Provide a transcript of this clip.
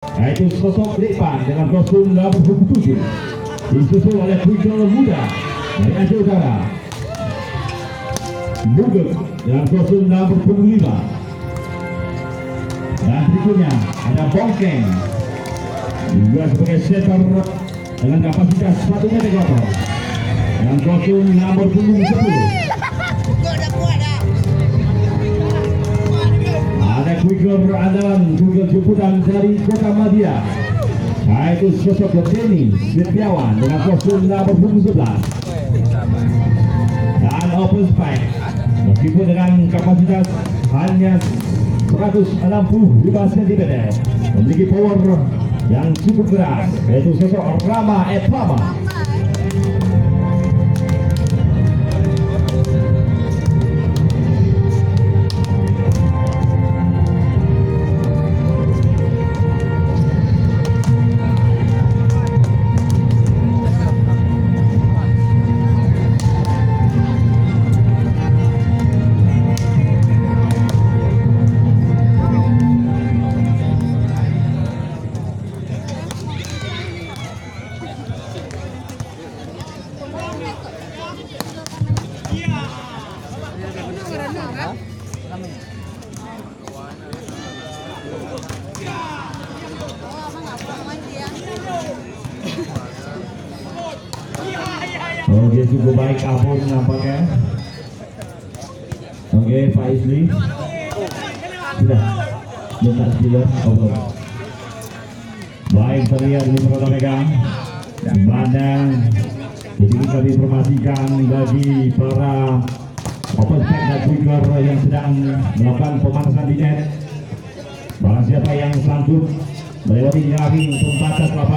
Yaitu sosok depan dengan kostum nomor 27 disusul oleh Quicker muda dari Aceh Utara. Bugel dengan kostum nomor 25. Dan berikutnya ada Bongkeng juga sebagai setter dengan kapasitas 1 meter kotor dengan kostum nomor 10. Ada Quicker andalan, Quicker jemputan dari Kota Madia, yaitu sosok Denny Setiawan dengan kostum nomor 11. Dan open spike meskipun dengan kapasitas hanya 165 cm memiliki power yang cukup keras, yaitu sosok Rama Etama. Dia cukup baik Apun nampaknya. Oke, Pak Isli sudah minta skill baik terlihat di Kota Megang Bandang. Jadi kami informasikan bagi para open spec dan Quicker yang sedang melakukan pemanasan di net, barang siapa yang sanggup melewati jaring pembatas lapangan